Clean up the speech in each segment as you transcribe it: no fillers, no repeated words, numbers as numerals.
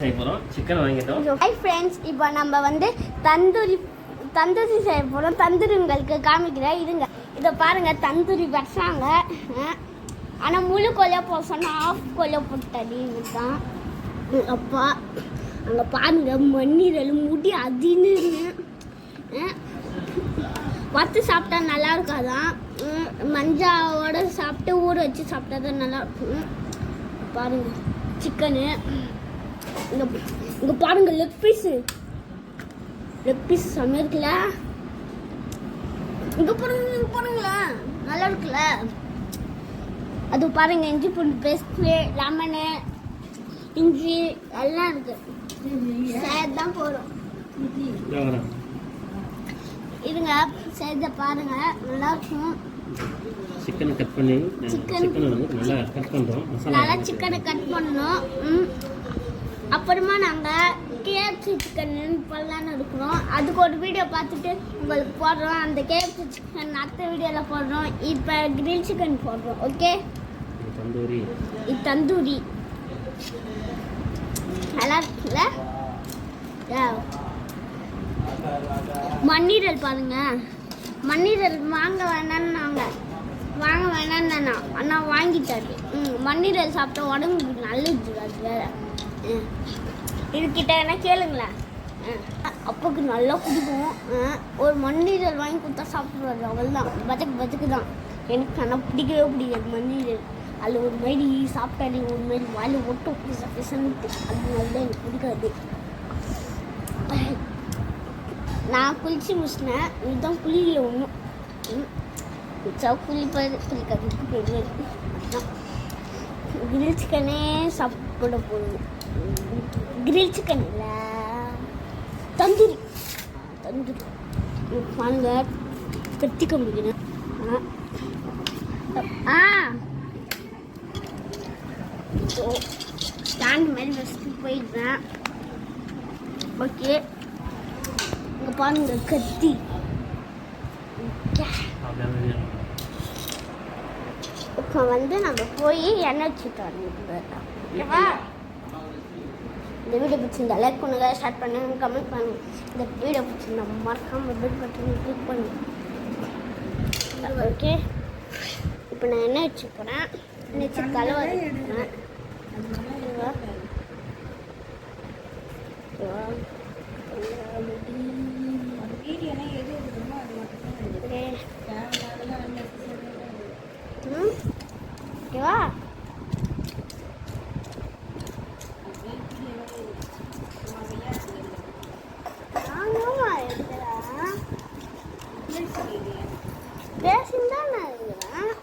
Chicken வாங்கிட்டோம். Hi friends, இப்போ நம்ம வந்து தந்தூரி செய்ய போகிறோம். தந்தூரி உங்களுக்கு காமிக்கிறேன் இருங்க. இதை பாருங்கள், தந்தூரி வச்சாங்க. ஆனால் முழு கொல்லையை போட சொன்னால் ஆஃப் கொல்லை போட்டது தான். அப்பா அங்கே பாருங்கள், மண்ணீரல் முடி அதின்னு வத்து சாப்பிட்டா நல்லா இருக்காதான். மஞ்சாவோட சாப்பிட்டு ஊற வச்சு சாப்பிட்டா தான் நல்லா இருக்கும். பாருங்கள் சிக்கனு. இங்கே பாருங்க, லெக் பீஸ் செம்ம இருக்குல்ல. இங்கே பாருங்களேன், நல்லா இருக்குல்ல. அது பாருங்க, இஞ்சி பூண்டு பேஸ்ட்டு, லெமனு, இஞ்சி எல்லாம் இருக்கு. தான் போகிறோம் இதுங்க. செய்த பாருங்க, நல்லா இருக்கும். சிக்கனை கட் பண்ணி நல்லா சிக்கனை கட் பண்ணணும். அப்புறமா நாங்கள் கேஎஃப்சி சிக்கன் போடலான்னு இருக்கிறோம். அதுக்கு ஒரு வீடியோ பார்த்துட்டு உங்களுக்கு போடுறோம். அந்த கேஎஃப்சி சிக்கன் அடுத்த வீடியோவில் போடுறோம். இப்போ கிரில் சிக்கன் போடுறோம். ஓகே, இது தந்தூரி நல்லா இருக்குல்ல. மண்ணீரல் பாருங்க, மண்ணீரல் வாங்க வேணான்னு அண்ணா வாங்கிட்டாரு. மண்ணீரல் சாப்பிட்டா உடம்புக்கு நல்லது. அது வேற இதுக்கிட்ட என்ன கேளுங்களேன், அப்பாவுக்கு நல்லா பிடிக்கும். ஒரு மண்ணீரல் வாங்கி கொடுத்தா சாப்பிடுவாரு. அவள் தான் பஜக்கு தான். எனக்கு ஆனால் பிடிக்கவே பிடிக்காது மண்ணீரல். அதில் ஒரு மாதிரி சாப்பிட்டாரு, ஒரு மாதிரி வாயில் ஒட்டும் பிசன்ட்டு. அதனால தான் எனக்கு பிடிக்காது. நான் குளிச்சு முடிச்சினேன். இதுதான் குளியில் ஒன்றும் குளிக்காது. கிரில் சிக்கனே சாப்பிட போகணும். கிரில் சிக்கன் இல்லை, தந்தூரி வாங்க கத்திக்க முடியணும். ஸ்டாண்ட் மாதிரி வச்சுட்டு போயிடுறேன். ஓகே, இங்கே பாருங்க கத்தி. இப்போ வந்து நம்ம போய் எண்ணெய் வச்சுட்டு வரணும். ஓகேவா? இந்த வீடியோ பிடிச்சிருந்தா லைக் பண்ணுங்க, ஷேர் பண்ணுங்க, கமெண்ட் பண்ணுங்க. இந்த வீடியோ பிடிச்சிருந்தா மறக்காமல் பெல் பட்டனை கிளிக் பண்ணுங்க. ஓகே, இப்போ நான் எண்ணெய் வச்சு போகிறேன். எண்ணெய் வச்சு கலவை வச்சுக்கிறேன். ஓகேவா? பேசின்தான் நான் இருக்கிறேன்.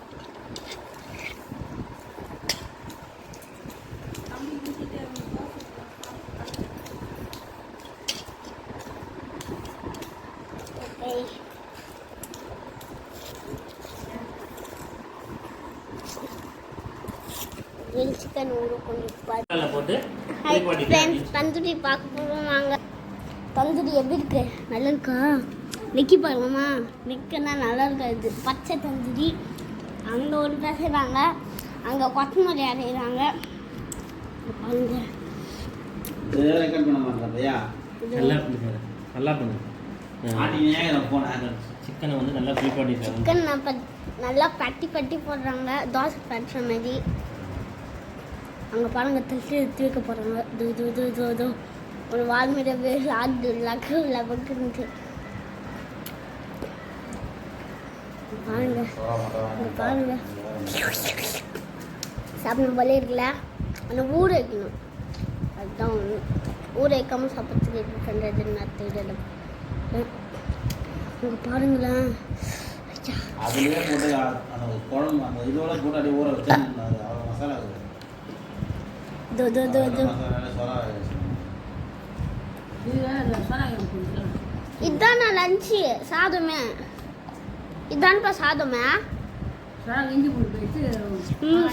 சிக்கன் தந்தூரி பார்க்க போவோம் வாங்க. தந்தூரி எப்படி இருக்கு? நல்லா இருக்கா? நிக்கி பாருங்கம்மா, நிற்கனா நல்லா இருக்காது. பச்சை தந்தூரி. அங்கே ஒரு பேர் செய்கிறாங்க, அங்கே கொத்தமல்லி அரைகிறாங்க. பாருங்க, சிக்கனை வந்து நல்லா சிக்கன் நல்லா பட்டி போடுறாங்க, தோசை பட்டுற மாதிரி. அங்கே பாருங்க, தள்ளி எடுத்து வைக்க போகிறாங்க. ஒரு வால்மீட பேர் ஆடு லக்கு பாருங்க சாப்பிடும் போலே இருக்குல்ல. ஆனால் ஊற வைக்கணும், அதுதான் ஒன்று. ஊற வைக்காமல் சாப்பிட்றதுக்கு எப்படி பண்ணுறதுன்னு நான் தெரியல. இங்கே பாருங்களேன், இதுதான் நான் லஞ்சு சாதமே. இதான்ப்பா சாதமே.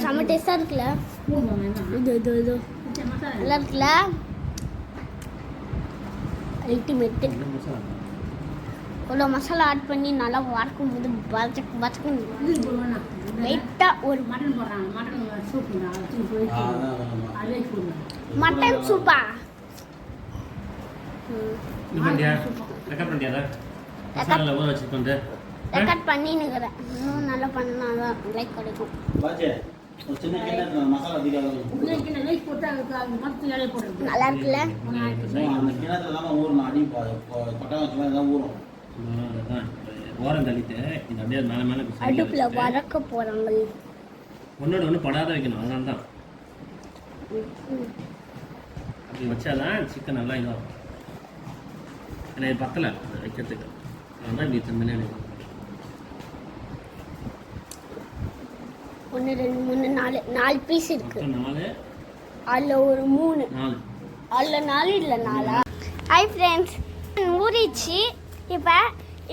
செம்ம டேஸ்டாக இருக்குல்ல. இது நல்லா இருக்குல்ல. அல்டிமேட்டு. இவ்வளோ மசாலா ஆட் பண்ணி நல்லா வறுக்கும் போது பச்சக்கு லைட்டாக ஒரு மட்டன் போடுறாங்க. மட்டன் சூப்பா? இது பண்ணியா ரெக்கார்ட் பண்ணியா மசாலால ஊற வச்சுட்டு வந்து ரெக்கார்ட் பண்ணினுக்கிறேன். இன்னும் நல்லா பண்ணாதான் லைக் கிடைக்கும். பாஜே ஒரு சின்ன கிண்ணத்துல மசாலா அதிகம் நல்லா இருக்குல்ல? அந்த கிண்ணத்துல தான் ஊறணும். அடி கொட்டை வச்ச மாதிரி தான் ஊறும். ஓரம் தள்ளிட்டு இது அப்படியே மேலே மேலே அடுப்புல வதக்க போறாங்க. ஒன்னோட ஒன்று படாத வைக்கணும். அதனால தான் அப்படி வச்சாதான் சிக்கன் நல்லா இதாகும். ஏன்னா இது பத்தலை வைக்கிறதுக்கு. அதனால இப்படி தம்பினே 1 2 3 4 பீஸ் இருக்கு. 4 அதுல ஒரு 3 அதுல 4 இல்ல 4. ஹாய் ஃப்ரெண்ட்ஸ், ஊறிச்சு.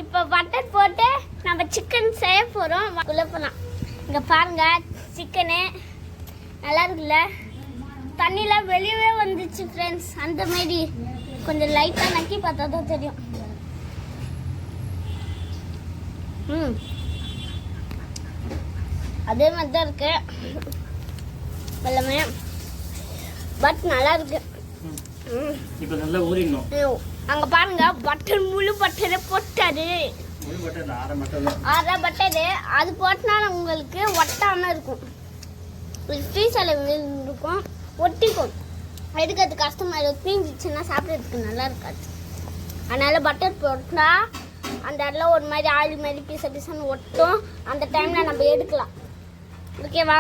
இப்போ பட்டர் போட்டு நம்ம சிக்கன் செய்ய போகிறோம். குழப்பலாம். இங்கே பாருங்க, சிக்கனு நல்லா இருக்குல்ல? தண்ணிலாம் வெளியவே வந்துச்சு ஃப்ரெண்ட்ஸ். அந்த மாதிரி கொஞ்சம் லைட்டாக நக்கி பார்த்தா தான் தெரியும். அதே மாதிரி தான் இருக்கு எல்லாமே, பட் நல்லா இருக்கு. இப்போ நல்லா ஊறிடணும். அங்க பாருங்க, பட்டர் முழு பட்டரை போட்டாரு. முழு பட்டர் அரை பட்டரு அது போட்டா உங்களுக்கு ஒட்டாம இருக்கும். ஃப்ரீசர்ல இருக்கும், ஒட்டிக்கும். எடுக்கிறது கஷ்டமாயிடும். தீஞ்சிச்சுன்னா சாப்பிட்றதுக்கு நல்லா இருக்காது. அதனால பட்டர் போட்டா அந்த இடத்துல ஒரு மாதிரி ஆயில் மாதிரி பீசன்னு ஒட்டும். அந்த டைம்ல நம்ம எடுக்கலாம். ஓகேவா?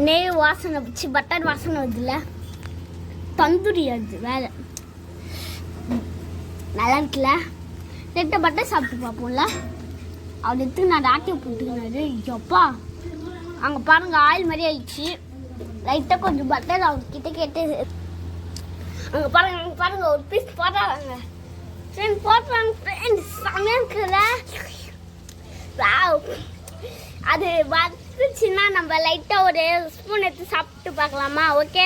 நெய் வாசனை வச்சு பட்டர் வாசனை வருதுல்ல, தந்தூரி அது வேலை நல்லா இருக்குல்ல? ரெட்டை பட்டர் சாப்பிட்டு பார்ப்போம்ல. அவர் எடுத்து நான் ராட்டியை போட்டுக்கினாரு. எப்பா அங்கே பாருங்க, ஆயில் மாதிரி ஆயிடுச்சு. லைட்டாக கொஞ்சம் பட்டர் அவர்கிட்ட கேட்டு அங்கே பாருங்க ஒரு பீஸ் போடுறாங்க. போடுறாங்க ஃப்ரெண்ட்ஸ், செம்மையாக இருக்குல்ல? அது வந்துச்சுன்னா நம்ம லைட்டாக ஒரு ஸ்பூன் எடுத்து சாப்பிட்டு பார்க்கலாமா? ஓகே,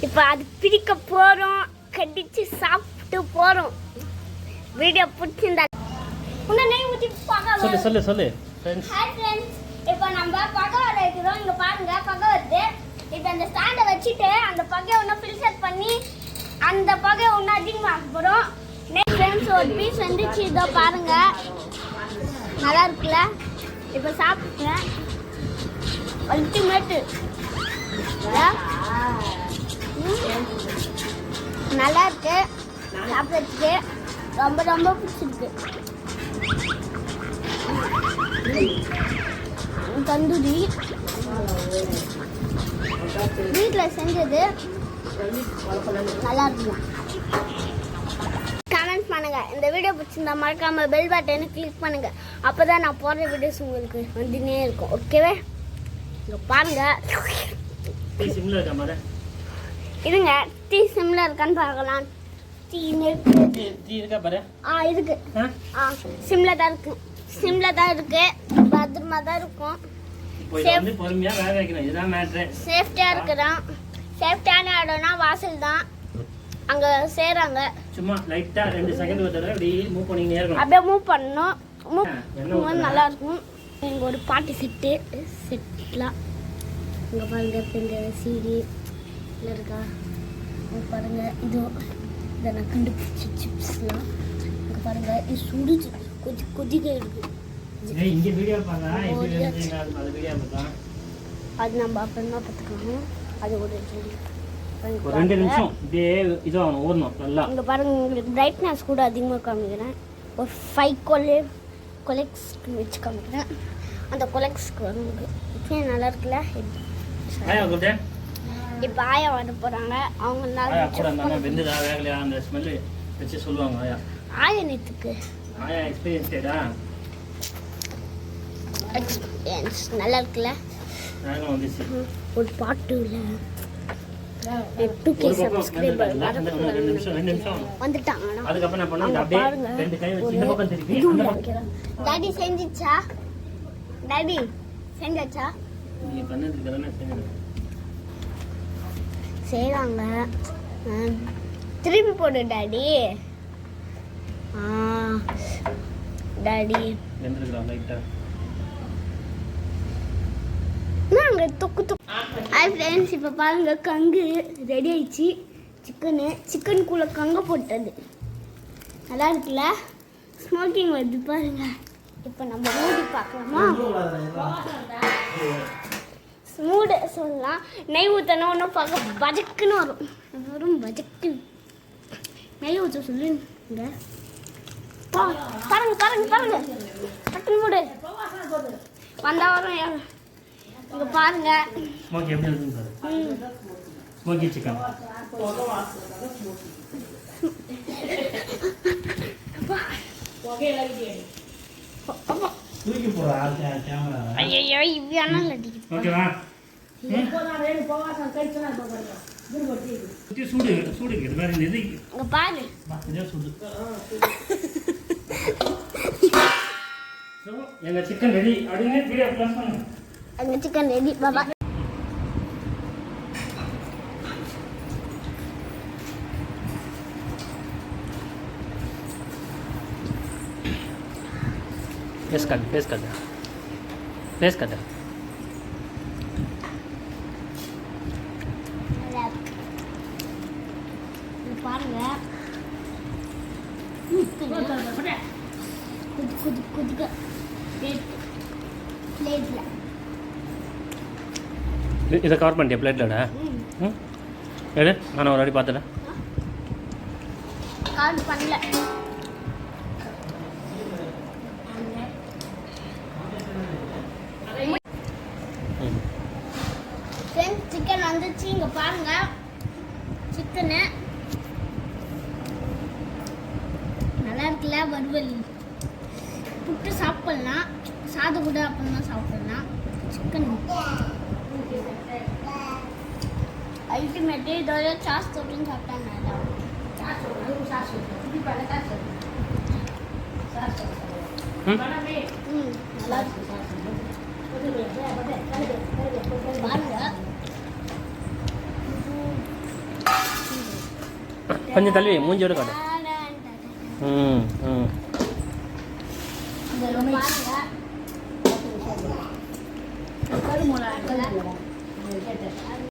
இப்போ அது பிடிக்க போகிறோம், கடிச்சு சாப்பிட்டு போகிறோம். வீடியோ பிடிச்சிருந்தா நெய் ஊற்றி பார்க்க சொல்லு ஹாய் ஃப்ரெண்ட்ஸ், இப்போ நம்ம பகை வைக்கிறோம். இங்கே பாருங்க, பகை வருது. இப்போ அந்த ஸ்டாண்டை வச்சுட்டு அந்த பகையை ஒன்றும் ஃபில்டர் பண்ணி அந்த பகையை ஒன்றும் அதிகமாக போகிறோம். நெக்ஸ்ட் ஃப்ரெண்ட்ஸ், ஒரு பீஸ் வந்துச்சு. இதோ பாருங்க, நல்லா இருக்குல்ல? இப்போ சாப்பிட்டேன். அல்டிமேட்டு நல்லா இருக்கு. சாப்பிட்றதுக்கு ரொம்ப ரொம்ப பிடிச்சிருக்கு. தந்தூரி வீட்டில் செஞ்சது நல்லா இருக்கும். கமெண்ட் பண்ணுங்க. இந்த வீடியோ பிடிச்சிருந்தா மறக்காம பெல் பட்டனை கிளிக் பண்ணுங்க. அப்பதான் நான் போடுற வீடியோஸ் உங்களுக்கு வந்துனே இருக்கும். ஓகேவே? இங்க பாருங்க, இருங்க, டீ சிம்ல இருக்கான்னு பார்க்கலாம். டீ இருக்கா பாரு. இருக்கு. சிம்ல தான் இருக்கு. பத்திரமா தான் இருக்கும். பொறுமையா வேக வைக்கணும். இதுதான் மேட்டர். சேஃப்டியா இருக்கிறோம். சேஃப்டியான இடம்னா வாசல் தான். அங்க சேராங்க. சும்மா லைட்டா 2 செகண்ட் ஒரு தடவை அப்படியே மூவ் பண்ணிட்டே இருக்கணும். அப்படியே மூவ் பண்ணனும். மூவ் நல்லா இருக்கும். இங்க ஒரு பார்ட்டி செட்லாம் இங்க பாருங்க. இந்த சீடி இருக்கா பாருங்க. இது இதை நான் கண்டுபிடிச்ச சிப்ஸ்லாம் இங்க பாருங்க. இது சுடுச்சு, கொதிக்க இருக்கு. இங்க வீடியோ பாருங்க. அது வீடியோ பார்த்தா அது நம்ம அப்புறமா பார்த்துக்கலாம். அது ஒரு 2 நிமிஷம் இப்படியே இதாகணும், ஓடணும் நல்லா. இங்கே பாருங்க, உங்களுக்கு பிரைட்னஸ் கூட அதிகமாக காமிக்கிறேன். ஒரு 5 கொலெக்ஸ் வச்சு காமிக்கிறேன். அந்த கொலெக்ஸ்க்கு வந்து இப்போ நல்லா இருக்குல்ல? இப்போ ஆயா வர போகிறாங்க. அவங்க நல்லா வெந்துதா வேகலையா அந்த ஸ்மெல் வச்சு சொல்லுவாங்க. ஆயா நேற்றுக்கு எக்ஸ்பீரியன்ஸ் நல்லா இருக்குல்ல? ஒரு பாட்டு இல்லை, 2K சப்ஸ்கிரைபர் வந்துட்டாங்க. அதுக்கப்புறம் என்ன பண்ணுங்க, அப்படியே 2 கை வச்சு இந்த பக்கம் திருப்பி. டாடி செஞ்சிச்சா? டாடி செஞ்சாச்சா? நீ பண்ணதுக்கு தானே செய்றாங்க. திருப்பி போடு டாடி. டாடி வெந்திருக்கா லைட்டா? நாங்க தொக்கு தொக்கு. ஹாய் ஃப்ரெண்ட்ஸ், இப்போ பாருங்க, கங்கு ரெடி ஆயிடுச்சு. சிக்கனுக்குள்ளே கங்க போட்டது நல்லா இருக்குல்ல. ஸ்மோக்கிங் வருது பாருங்க. இப்போ நம்ம மூடி பார்க்கலாமா? மூட சொல்லலாம். நெய் ஊற்றணும் ஒன்றும் பார்க்க பஜக்குன்னு வரும். வரும் பஜக்குன்னு நெய் ஊற்ற சொல்லுங்க. பாருங்க பாருங்க பாருங்க டக்குன்னு மூடு வந்தா வரும். இங்கே பாருங்க ஸ்மோக்கி எப்படி இருக்குன்னு பாரு. ஸ்மோக்கி சிக்கன் தூக்கி போடுறா கேமரா. ஐயோ இவ்வியானால் அடிக்குது. ஓகேவா? சூடு சூடு இது மாதிரி இது இங்கே பாரு. இதே சூடு. எங்கள் சிக்கன் ரெடி அப்படின்னு வீடியோ ப்ளஸ் பண்ணுங்க. எங்கள் சிக்கன் ரெடி பாபா. फेस कर फेस कर फेस कर பாருங்க குதிக்க பிளேட்ல இதை கவர் பண்ணிட்டேன் பிளேட்லடா. எடு நான் ஒரு வாட்டி பார்த்துட்டேன். கவர் பண்ணல. சிக்கன் வந்துச்சு. இங்கே பாருங்க சிக்கனு நல்லா இருக்குல்ல. வறுவல் புட்டு சாப்பிட்லாம். சாதம் கூட அப்புறம் தான் சாப்பிட்லாம். Chicken ultimate. இதோட சாஸ் தொட்டுன்னு சாப்பிட்டா நல்லா நல்லா இருக்கு. பாருங்க கொஞ்சம் தள்ளி மூஞ்சியோட காட்டு. பாருங்க